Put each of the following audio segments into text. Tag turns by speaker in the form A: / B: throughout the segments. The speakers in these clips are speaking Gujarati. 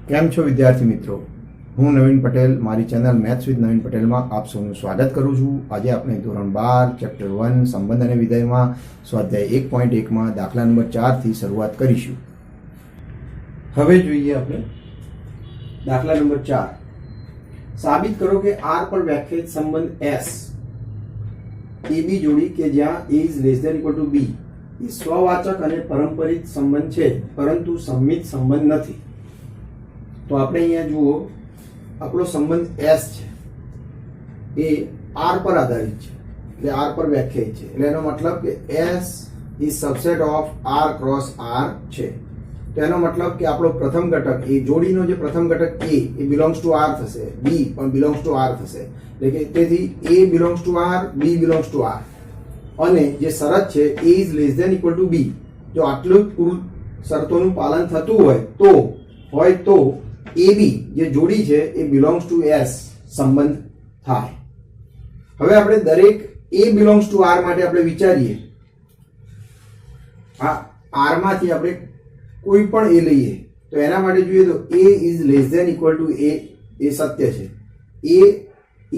A: કેમ છો વિદ્યાર્થી મિત્રો? હું નવીન પટેલ મારી ચેનલ મેથ્સ વિથ નવીન પટેલમાં આપ સૌનું સ્વાગત કરું છું. આજે આપણે ધોરણ 12 ચેપ્ટર 1 સંબંધ અને વિધેયમાં સ્વાધ્યાય 1.1માં દાખલા નંબર 4 થી શરૂઆત કરીશું. હવે જોઈએ આપણે દાખલા નંબર 4. સાબિત કરો કે R પર વ્યાખ્યાયિત સંબંધ S AB જોડી કે જ્યાં A is less than equal to B એ સ્વવાચક અને પરંપરિત સંબંધ છે પરંતુ સંમિત સંબંધ નથી. તો આપણે અહીંયા જુઓ, આપણો સંબંધ S છે એ R પર આધારિત છે, એટલે R પર વ્યાખ્યાયિત છે. એટલે એનો મતલબ કે S is subset of R cross R છે. તો એનો મતલબ કે આપણો પ્રથમ ઘટક એ જોડીનો જે પ્રથમ ઘટક A A belongs to R થશે, B પણ belongs to R થશે. એટલે કે તેથી A belongs to R, B belongs to R. અને જે શરત છે A is less than equal to B, જો આટલું પૂરું શરતોનું પાલન થતું હોય તો AB જે જોડી છે એ belongs to S સંબંધ થાય. હવે આપણે દરેક A belongs to R માટે આપણે વિચારીએ. આ R માંથી આપણે કોઈ પણ A લઈએ તો એના માટે જોઈએ તો A is less than equal to A એ સત્ય છે. A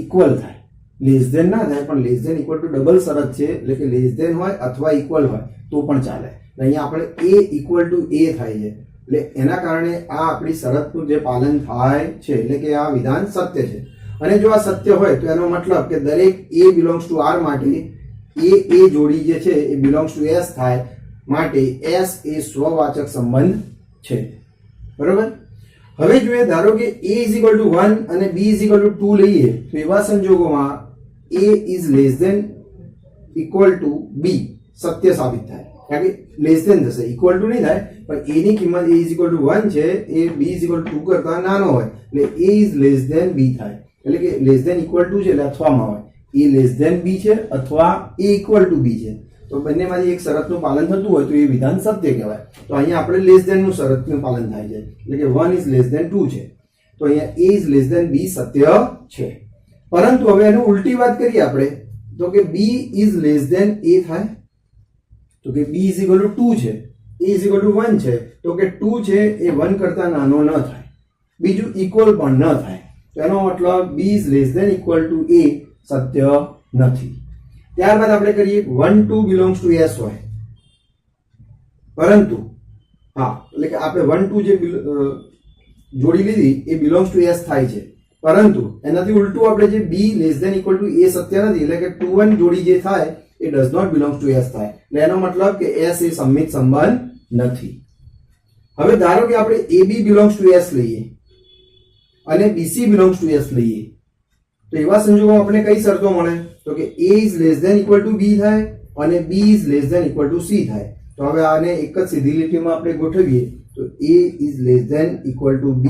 A: ઇક્વલ થાય, લેસ ધેન ના થાય, પણ less than equal to double શરત છે, એટલે કે લેસ ધેન હોય અથવા ઇક્વલ હોય તો પણ ચાલે. અહીંયા આપણે A ઇક્વલ ટુ A થાય છે, એટલે એના કારણે આ આપણી શરતનું જે પાલન થાય છે, એટલે કે આ વિધાન સત્ય છે. અને જો આ સત્ય હોય તો એનો મતલબ કે દરેક A belongs to R માટે A જોડી જે છે એ belongs to S થાય, માટે S એ સ્વવાચક સંબંધ છે. બરોબર? હવે જોઈએ, ધારો કે A is equal to 1 અને B is equal to 2 લઈએ તો એવા સંજોગોમાં A is less than equal to B સત્ય સાબિત થાય, કારણ કે લેસ ધેન થશે, ઇક્વલ ટુ નહીં થાય. પણ A ની કિંમત A is equal to 1 છે, એ B is equal to 2 કરતા નાનો હોય, એટલે A is less than B થાય. એટલે કે લેસ ધેન ઇક્વલ ટુ છે એટલે અથવામાં હોય, A less than B છે અથવા A equal to B છે. તો બંનેમાંથી એક શરતનું પાલન થતું હોય તો એ વિધાન સત્ય કહેવાય. તો અહીંયા આપણે લેસ ધેન નું શરતનું પાલન થાય છે, એટલે કે 1 is less than 2 છે, તો અહીંયા A is less than B સત્ય છે. પરંતુ હવે એનું ઉલટી વાત કરીએ આપણે તો કે B is less than A થાય, તો કે B is equal to 2 છે, A is equal to 1 છે, તો કે 2 છે એ 1 કરતા નાનો ન થાય, બીજું ઇક્વલ પણ ન થાય. તો એનો મતલબ B is less than equal to A સત્ય નથી. ત્યારબાદ આપણે કરીએ 1 2 belongs to S હોય, પરંતુ એટલે કે આપણે 1 2 જે જોડી લીધી એ belongs to S થાય છે, પરંતુ એનાથી ઉલટું આપણે જે B less than equal to A સત્ય નથી, એટલે કે 2 1 જોડી જે થાય એ does not belongs to S થાય. એટલે એનો મતલબ કે S એ સંમિત સંબંધ નથી. હવે ધારો કે આપણે AB belongs to S લઈએ અને BC belongs to S લઈએ તો એવા સંજોગોમાં આપણે કઈ શરતો મળે? તો કે A is less than equal to B થાય અને B is less than equal to C થાય. તો હવે આને એક જ સીધી લીટીમાં આપણે ગોઠવીએ તો A is less than equal to B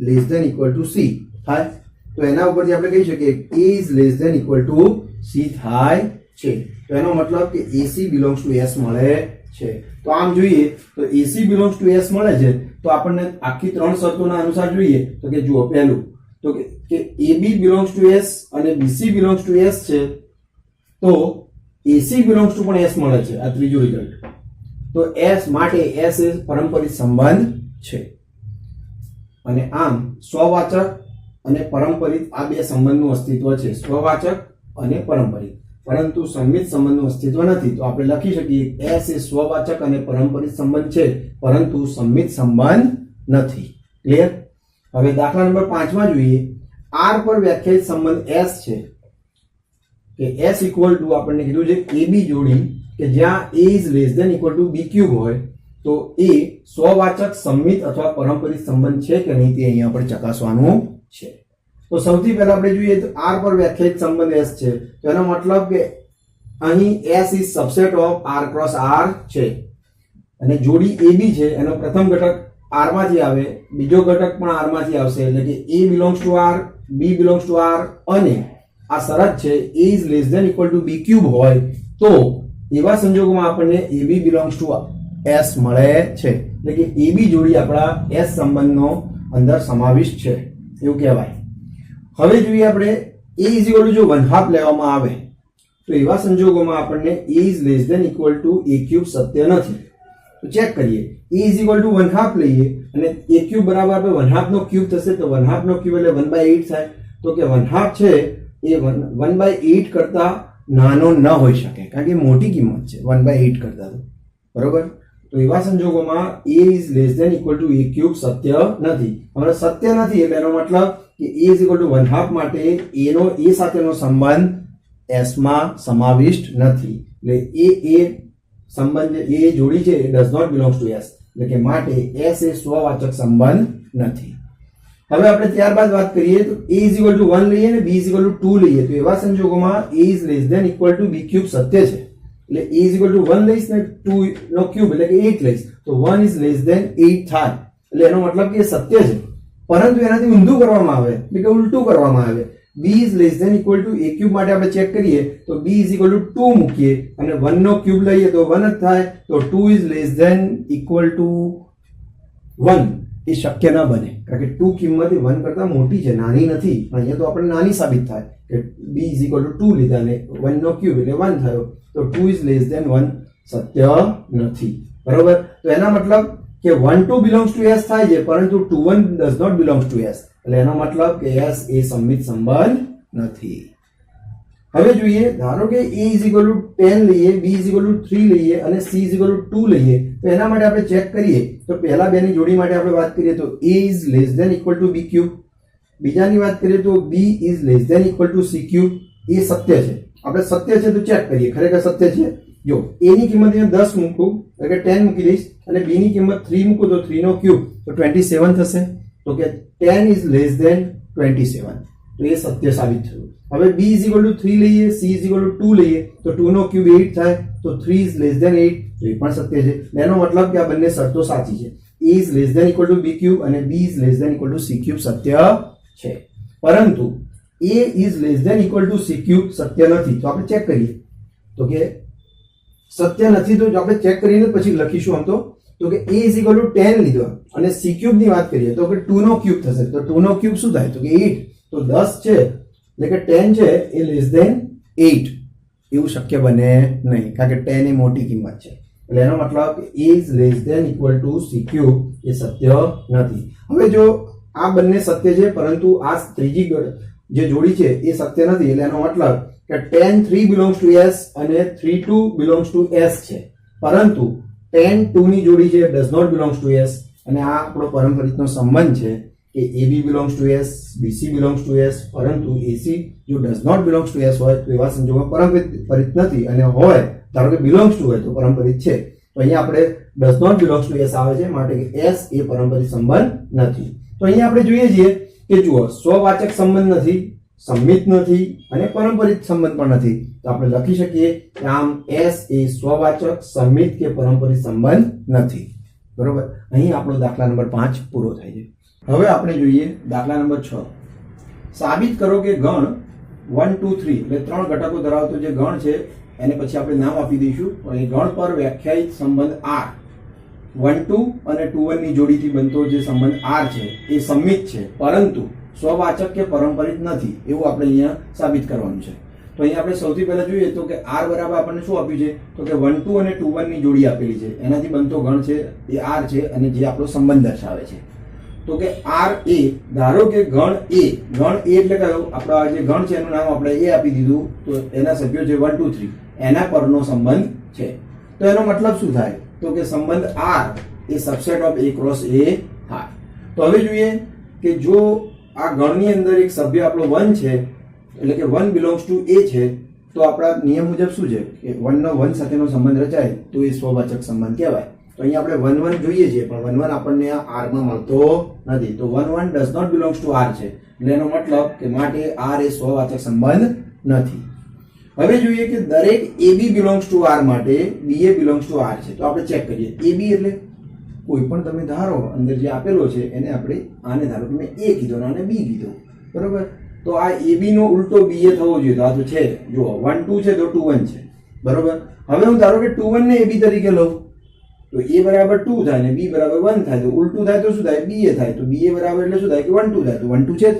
A: less than equal to C થાય. તો એના ઉપરથી આપણે કહી શકીએ A is less than equal to C થાય છે. તો એનો મતલબ કે AC belongs to S મળે છે. તો આમ જોઈએ તો AC belongs to S મળે છે, તો આપણને આખી ત્રણ શરતોના અનુસાર જોઈએ તો કે જુઓ, પહેલું તો કે AB belongs to S અને BC belongs to S છે, તો AC belongs to પણ S મળે છે, આ ત્રીજું રિઝલ્ટ. તો S માટે S એ પરંપરિત સંબંધ છે. અને આમ સ્વવાચક અને પરંપરિત આ બે સંબંધનું અસ્તિત્વ છે, સ્વવાચક અને પરંપરિત, પરંતુ સંમિત સંબંધનું અસ્તિત્વ નથી. તો આપણે લખી શકીએ S એ સ્વવાચક અને પરંપરિત સંબંધ છે, પરંતુ સંમિત સંબંધ નથી. ક્લિયર? હવે દાખલા નંબર 5 માં જોઈએ, R પર વ્યાખ્યાયિત સંબંધ S છે કે S ઇક્વલ ટુ આપણને કીધું છે AB જોડી કે જ્યાં A is less than equal to B cube હોય, તો એ સ્વવાચક, સંમિત અથવા પરંપરિત સંબંધ છે કે નહીં તે અહીંયા આપણે ચકાસવાનું છે. તો સૌથી પહેલા આપણે જોઈએ તો R પર વ્યાખ્યાયિત સંબંધ S છે, તો એનો મતલબ કે અહીં S is subset of R cross R છે અને જોડી AB છે, એનો પ્રથમ ઘટક R માંથી આવે, બીજો ઘટક પણ R માંથી આવશે, એટલે કે A belongs to R, B belongs to R અને આ શરત છે A is less than equal to B cube હોય, તો એવા સંજોગોમાં આપણને AB belongs to S મળે છે, એટલે કે AB જોડી આપણા S સંબંધનો અંદર સમાવિષ્ટ છે એવું કહેવાય. હવે જોઈએ આપણે A is equal to જો 1/2 લેવામાં આવે તો એવા સંજોગોમાં આપણને A is less than equal to A cube સત્ય નથી, તો ચેક કરીએ. a ઇઝ ઇક્વલ ટુ 1/2 લઈએ અને a ક્યુબ બરાબર આપણે 1/2 નો ક્યુબ થશે, તો 1/2 નો ક્યુબ એટલે 1/8 થાય. તો કે 1/2 છે એ 1/8 કરતા નાનો ન હોઈ શકે, કારણ કે મોટી કિંમત છે 1/8 કરતા. તો બરોબર, તો એવા સંજોગોમાં a is less than equal to a cube સત્ય નથી. હવે સત્ય નથી એટલે એનો મતલબ કે a ઇઝ ઇક્વલ ટુ 1/2 માટે a સાથેનો સંબંધ s માં સમાવિષ્ટ નથી. એટલે એ સંબંધ એ જોડી છે a does not belongs to s, એટલે કે માટે s એ સ્વવાચક સંબંધ નથી. હવે આપણે ત્યારબાદ વાત કરીએ તો a ઇઝ ઇક્વલ ટુ 1 લઈએ ને b ઇઝ ઇક્વલ ટુ 2 લઈએ, તો એવા સંજોગોમાં a is less than equal to b cube સત્ય છે. એટલે a ઇઝ ઇક્વલ ટુ 1 લઈશ ને 2 નો ક્યુબ એટલે કે 8 લઈશ, તો 1 ઇઝ લેસ ધેન 8 થાય. એટલે એનો મતલબ કે એ સત્ય છે. પરંતુ એનાથી ઊંધું કરવામાં આવે એટલે કે ઉલટું કરવામાં આવે. b is less than equal to a cube માટે આપણે ચેક કરીએ તો b ઇઝ ઇક્વલ ટુ 2 મૂકીએ અને 1 નો ક્યુબ લઈએ તો 1 જ થાય. તો 2 is less than equal to 1 એ શક્ય ન બને, કારણ કે 2 કિંમત એ 1 કરતા મોટી છે, નાની નથી. પણ અહીંયા તો આપણે નાની સાબિત થાય કે b ઇઝ ઇક્વલ ટુ 2 લીધા અને 1 નો ક્યુબ એટલે 1 થયો, તો 2 ઇઝ લેસ ધેન 1 સત્ય નથી. બરોબર, તો એના મતલબ કે 1 2 બિલોંગ્સ ટુ s થાય છે, પરંતુ 2 1 does not belongs to s. એટલે એનો મતલબ કે s એ સંમિત સંબંધ નથી. હવે જોઈએ, ધારો કે a ઇઝ ઇક્વલ ટુ 10 લઈએ, b ઇઝ ઇક્વલ ટુ 3 લઈએ અને c ઇઝ ઇક્વલ ટુ 2 લઈએ, તો એના માટે આપણે ચેક કરીએ તો પહેલા બેની જોડી માટે આપણે વાત કરીએ તો a is less than equal to b cube, બીજાની વાત કરીએ તો b is less than equal to c cube. એ સત્ય છે, આપણે સત્ય છે તો ચેક કરીએ ખરેખર સત્ય છે. જો a ની કિંમત અહીંયા 10 મૂકું એટલે કે 10 મૂકી દઈશ અને b ની કિંમત 3 મૂકું તો 3 નો ક્યુબ તો 27 થશે. તો કે 10 ઇઝ લેસ ધેન 27, તો એ સત્ય સાબિત થયું. હવે b ઇઝ ઇક્વલ ટુ 3 લઈએ, c ઇઝ ઇક્વલ ટુ 2 લઈએ, તો 2 નો ક્યુબ 8 થાય, તો 3 ઇઝ લેસ ધેન 8, તો એ પણ સત્ય છે. એનો મતલબ કે આ બંને શરતો સાચી છે. a is less than equal to b cube અને b is less than equal to c cube સત્ય છે. પરંતુ a is less than equal to c cube સત્ય નથી. તો આપણે ચેક કરીએ તો કે સત્ય નથી, તો આપણે ચેક કરીને પછી લખીશું. આમ તો કે a ઇઝ ઇક્વલ ટુ 10 લીધો અને c ક્યુબ ની વાત કરીએ તો કે 2 નો ક્યુબ થશે, તો 2 નો ક્યુબ શું થાય તો કે 8, તો 10 છે એટલે કે 10 છે એ લેસ ધેન 8 એવું શક્ય બને નહીં, કારણ કે 10 એ મોટી કિંમત છે. એટલે એનો મતલબ કે a is less than equal to c cube એ સત્ય નથી. હવે જો આ બંને સત્ય છે પરંતુ આ ત્રીજી જે જોડી છે એ સત્ય નથી, એટલે એનો મતલબ કે 10 3 બિલોંગ્સ ટુ s અને 3 2 બિલોંગ્સ ટુ s છે, પરંતુ 10 2 ની જોડી છે does not belongs to s. અને આ આપણો પરંપરિતનો સંબંધ છે કે ab belongs to s, bc belongs to s, પરંતુ ac જો does not belongs to s હોય તો એવા સંજોગોમાં પરંપરિત નથી, અને હોય ધારો કે બિલોંગ્સ ટુ હોય તો પરંપરિત છે. તો અહીંયા આપણે does not belongs to s આવે છે, માટે કે s એ પરંપરિત સંબંધ નથી. તો અહીંયા આપણે જોઈએ છીએ કે જુઓ, સ્વવાચક સંબંધ નથી, સંમિત નથી અને પરંપરિત સંબંધ પણ નથી. તો આપણે લખી શકીએ કે આમ s એ સ્વવાચક, સંમિત કે પરંપરિત સંબંધ નથી. બરોબર, અહીં આપણો દાખલા નંબર 5 પૂરો થાય છે. હવે આપણે જોઈએ દાખલા નંબર 6. સાબિત કરો કે ગણ 1 2 3 એટલે 3 ઘટકો ધરાવતો જે ગણ છે એને પછી આપણે નામ આપી દઈશું. એ ગણ પર વ્યાખ્યાયિત સંબંધ r 1 2 અને 2 1 ની જોડીથી બનતો જે સંબંધ r છે એ સંમિત છે, પરંતુ સ્વવાચક કે પરંપરિત નથી, એવું આપણે અહીંયા સાબિત કરવાનું છે. તો અહીંયા આપણે સૌથી પહેલા જોઈએ તો કે r બરાબર આપણને શું આપ્યું છે તો કે 1 2 અને 2 1 ની જોડી આપેલી છે, એનાથી બનતો ગણ છે એ r છે અને જે આપણો સંબંધ દર્શાવે છે. તો કે r એ, ધારો કે ગણ a એટલે કયો આપણો આ જે ગણ છે એનું નામ આપણે a આપી દીધું, તો એના સભ્યો છે 1 2 3 એના પરનો સંબંધ છે. તો એનો મતલબ શું થાય તો કે સંબંધ r A subset of a cross a થાય. તો હવે જોઈએ કે જો આ ગણની અંદર એક સભ્ય આપણો 1 છે એટલે કે 1 બિલોંગ્સ ટુ a છે, તો આપણા નિયમ મુજબ શું છે કે 1 નો 1 સાથેનો સંબંધ રચાય તો એ સ્વવાચક સંબંધ કહેવાય. તો અહીંયા આપણે 1 1 જોઈએ છીએ, પણ 1 1 આપણને આ r માં મળતો નથી, તો 1 1 does not belongs to r છે, એટલે એનો મતલબ કે માટે r એ સ્વવાચક સંબંધ નથી. હવે જોઈએ કે દરેક ab બિલોંગ્સ ટુ r માટે ba બિલોંગ્સ ટુ r છે. તો આપણે ચેક કરીએ. ab એટલે કોઈ પણ તમે ધારો અંદર જે આપેલો છે એને આપણે આને ધારો કે મેં a કીધો અને આને b કીધો, બરોબર. તો આ ab નો ઉલટો ba થવો જોઈએ, તો આ તો છે જો 1 2 છે તો 2 1 છે, બરોબર. હવે હું ધારો કે 2 1 ને ab તરીકે લઉં તો a બરાબર 2 થાય ને b બરાબર 1 થાય, તો ઉલટું થાય તો શું થાય ba થાય, તો ba બરાબર એટલે શું થાય કે 1 2 થાય, તો 1 2 છે.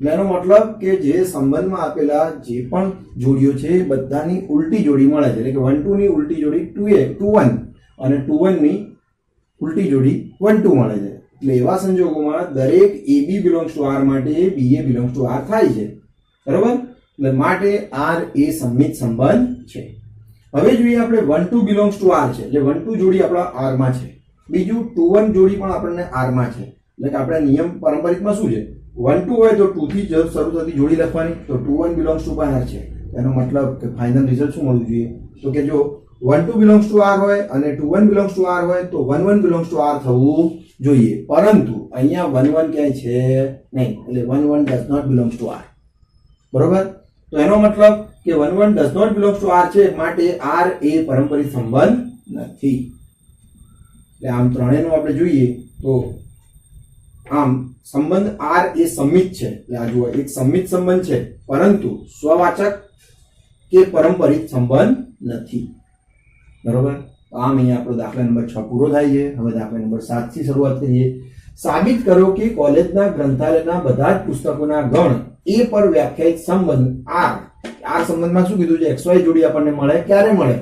A: એનો મતલબ કે જે સંબંધમાં આપેલા જે પણ જોડીઓ છે બધાની ઉલટી જોડી મળે છે, એટલે કે 1 2 ની ઉલટી જોડી 2 1 અને 2 1 ની ઉલટી જોડી 1 2 મળે છે. એટલે એવા સંજોગોમાં દરેક AB બિલોંગ્સ ટુ R માટે BA બિલોંગ્સ ટુ R થાય છે. બરોબર? એટલે માટે R એ સંમિત સંબંધ છે. હવે જોઈએ આપણે 1 2 બિલોંગ્સ ટુ R છે, જે 1 2 જોડી આપણા R માં છે. બીજું 2 1 જોડી પણ આપણને R માં છે. એટલે કે આપણા નિયમ પારંપરિકમાં શું છે, 1 2 હોય તો 2 થી જ શરૂ થતી જોડી લખવાની. તો 2 1 બિલોંગ્સ ટુ R છે. એનો મતલબ કે ફાઇનલ રિઝલ્ટ શું મળવું જોઈએ, તો કે જો 1 2 બિલોંગ્સ ટુ R હોય અને 2 1 બિલોંગ્સ ટુ R હોય તો 1 1 બિલોંગ્સ ટુ R થવું જોઈએ. પરંતુ અહીંયા 1 1 ક્યાંય છે નહીં, એટલે 1 1 does not belongs to R. બરોબર? તો એનો મતલબ કે 1 1 does not belongs to R છે, માટે R એ પારંપરિક સંબંધ નથી. એટલે આમ ત્રણેયનું આપણે જોઈએ તો આમ સંબંધ R એ સંમિત છે. એટલે આ જુઓ, એક સંમિત સંબંધ છે પરંતુ સ્વવાચક કે પારંપરિક સંબંધ નથી. બરોબર? આમ અહીંયા આપણો દાખલા નંબર 6 પૂરો થાય છે. હવે દાખલા નંબર 7 થી શરૂઆત કરીએ. સાબિત કરો કે કોલેજના ગ્રંથાલયના બધા જ પુસ્તકોના ગણ એ પર વ્યાખ્યાયિત સંબંધ R સંબંધમાં શું કીધું છે, XY જોડી આપણને મળે. ક્યારે મળે?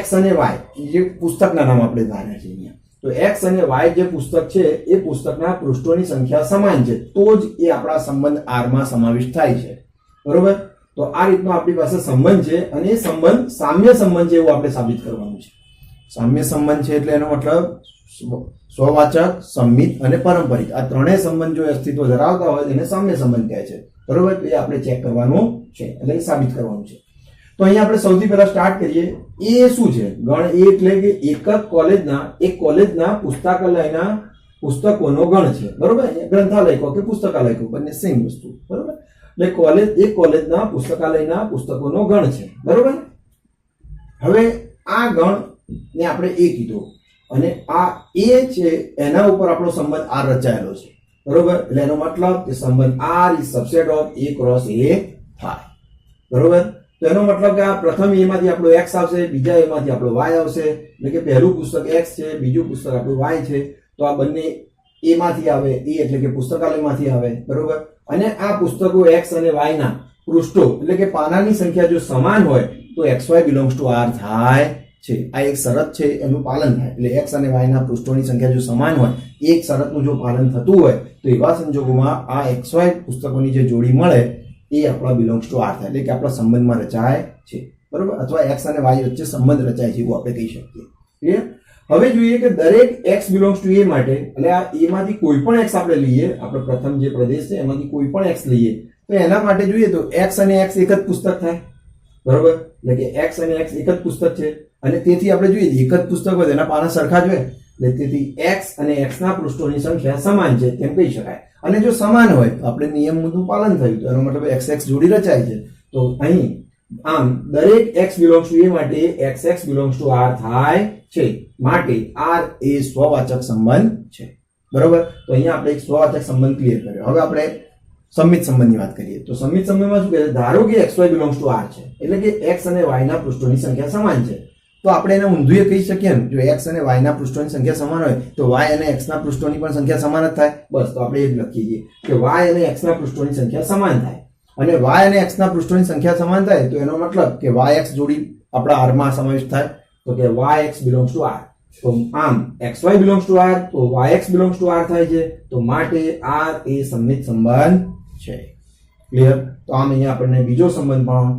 A: X અને Y જે પુસ્તકના નામ આપણે ધાર્યા છે અહીંયા. તો X અને Y જે પુસ્તક છે એ પુસ્તકના પૃષ્ઠોની સંખ્યા સમાન છે, તો જ એ આપણા સંબંધ R માં સમાવિષ્ટ થાય છે. બરોબર? તો આ રીતનો આપણી પાસે સંબંધ છે અને એ સંબંધ સામ્ય સંબંધ છે એવું આપણે સાબિત કરવાનું છે. સામ્ય સંબંધ છે એટલે એનો મતલબ સ્વવાચક, સંમિત અને પારંપરિક આ ત્રણેય સંબંધ જો અસ્તિત્વ ધરાવતા હોય તેને સામ્ય સંબંધ કહે છે. બરોબર? તો એ આપણે ચેક કરવાનું છે, એટલે સાબિત કરવાનું છે. તો અહીંયા આપણે સૌથી પહેલા સ્ટાર્ટ કરીએ. એ શું છે? ગણ એ એટલે કે એક કોલેજના પુસ્તકાલયના પુસ્તકોનો ગણ છે. બરોબર? ગ્રંથાલય કહો કે પુસ્તકાલય કહો, બંને સેમ વસ્તુ. બરોબર? એટલે એક કોલેજના પુસ્તકાલયના પુસ્તકોનો ગણ છે. બરોબર? હવે આ ગણ ને આપણે એ કીધો અને આ એ છે એના ઉપર આપણો સંબંધ R રચાયેલો છે. બરોબર? એટલે એનો મતલબ કે સંબંધ R is subset of A cross A થાય. બરોબર? તો એનો મતલબ કે આ પ્રથમ A માંથી આપણો X આવશે, બીજા A માંથી આપણો Y આવશે. એટલે કે પહેલું પુસ્તક X છે, બીજું પુસ્તક આપણું Y છે. તો આ બંને A માંથી આવે, A એટલે કે પુસ્તકાલયમાંથી આવે. બરોબર? અને આ પુસ્તકો X અને Y ના પૃષ્ઠો એટલે કે પાનાની સંખ્યા જો સમાન હોય તો XY બિલોંગ્સ ટુ R થાય છે. આ એક શરત છે, એનું પાલન થાય. એટલે X અને Y ના પૃષ્ઠોની સંખ્યા જો સમાન હોય, એક શરતનું જો પાલન થતું હોય તો એવા સંજોગોમાં આ XY પુસ્તકોની જે જોડી મળે એ આપણા બિલોંગ્સ ટુ R થાય, એટલે કે આપણા સંબંધમાં રચાય છે. બરોબર? અથવા X અને Y વચ્ચે સંબંધ રચાય છે એવું આપણે કહી શકીએ. ક્લિયર? હવે જોઈએ કે દરેક X બિલોંગ્સ ટુ A માટે, એટલે આ A માંથી કોઈ પણ X આપણે લઈએ, આપણે પ્રથમ જે પ્રદેશ છે એમાંથી કોઈ પણ X લઈએ તો એના માટે જોઈએ તો X અને X એક જ પુસ્તક થાય. બરોબર? એટલે કે X અને X એક જ પુસ્તક છે અને તેથી આપણે જોઈએ એક જ પુસ્તક હોય એના પાના સરખા જ હોય, એટલે તેથી X અને X ના પૃષ્ઠોની સંખ્યા સમાન છે તેમ કહી શકાય. અને જો સમાન હોય તો આપણે નિયમ મુજબ પાલન થયું, તો એનો મતલબ XX જોડી રચાય છે. તો અહીં આમ દરેક X બિલોંગ્સ ટુ A માટે XX બિલોંગ્સ ટુ R થાય છે, માટે R એ સ્વવાચક સંબંધ છે. બરોબર? તો અહીંયા આપણે એક સ્વવાચક સંબંધ ક્લિયર કર્યો. હવે આપણે સંમિત સંબંધની વાત કરીએ. તો સંમિત સંબંધમાં શું કહે છે, ધારો કે XY બિલોંગ્સ ટુ R છે, એટલે કે X અને Y ના પૃષ્ઠોની સંખ્યા સમાન છે. તો આપણે એને ઊંધું કહી શકીએ ને, જો X અને Y ના પૃષ્ઠોની સંખ્યા સમાન હોય તો Y અને X ના પૃષ્ઠોની પણ સંખ્યા સમાન જ થાય. બસ, તો આપણે એ જ લખી દઈએ કે Y અને X ના પૃષ્ઠોની સંખ્યા સમાન થાય. અને Y અને X ના પૃષ્ઠોની સંખ્યા સમાન થાય તો એનો મતલબ કે YX જોડી આપણા R માં સમાવેશ થાય, તો કે YX બિલોંગ્સ ટુ R. તો આમ XY બિલોંગ્સ ટુ R તો YX બિલોંગ્સ ટુ R થાય છે, તો માટે R એ સંમિત સંબંધ છે. ક્લિયર? તો આમ અહીંયા આપણને બીજો સંબંધ પણ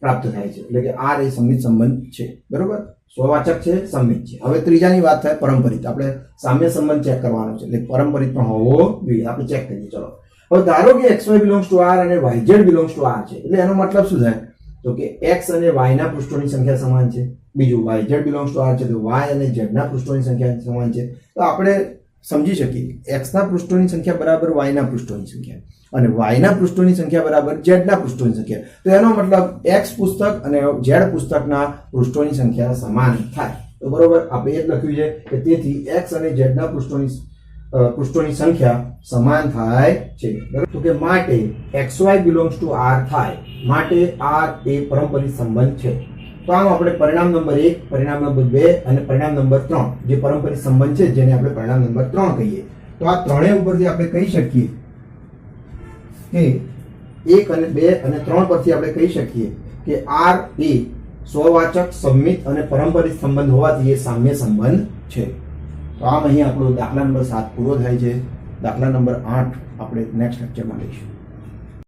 A: પ્રાપ્ત થાય છે, એટલે કે R એ સંમિત સંબંધ છે. બરોબર? સ્વવાચક છે, સંમિત છે. હવે ત્રીજાની વાત થાય પારંપરિક. આપણે સામ્ય સંબંધ ચેક કરવાનો છે, એટલે પારંપરિક પણ હોવો જોઈએ. આપણે ચેક કરીએ. ચલો, હવે ધારો કે XY બિલોંગ્સ ટુ R અને YZ બિલોંગ્સ ટુ R છે, એટલે એનો મતલબ શું થાય, તો કે X અને Y ના પૃષ્ઠોની સંખ્યા સમાન છે. બીજું YZ બિલોંગ્સ ટુ R છે તો Y અને Z ના પૃષ્ઠોની સંખ્યા સમાન છે. તો આપણે સમજી શકીએ X ના પૃષ્ઠોની સંખ્યા બરાબર Y ના પૃષ્ઠોની સંખ્યા અને Y ના પૃષ્ઠોની સંખ્યા બરાબર Z ના પૃષ્ઠોની સંખ્યા. તો એનો મતલબ X પુસ્તક અને Z પુસ્તકના પૃષ્ઠોની સંખ્યા સમાન થાય. તો બરોબર, આપણે એ જ લખ્યું છે કે તેથી X અને Z ના પૃષ્ઠોની સંખ્યા સમાન થાય છે. તો કે માટે XY બિલોંગ્સ ટુ R થાય, માટે R એ પારંપરિક સંબંધ છે. તો આમ આપણે પરિણામ નંબર 1, પરિણામ નંબર 2 અને પરિણામ નંબર 3 જે પારંપરિક સંબંધ છે જેને આપણે પરિણામ નંબર 3 કહીએ. તો આ ત્રણેય ઉપરથી આપણે કહી શકીએ કે 1 અને 2 અને 3 પરથી આપણે કહી શકીએ કે R એ સ્વવાચક, સંમિત અને પરંપરિત સંબંધ હોવાથી એ સામ્ય સંબંધ છે. તો આમ અહીં આપણો દાખલા નંબર 7 પૂરો થાય છે. દાખલા નંબર 8 આપણે નેક્સ્ટ લેક્ચરમાં લઈશું.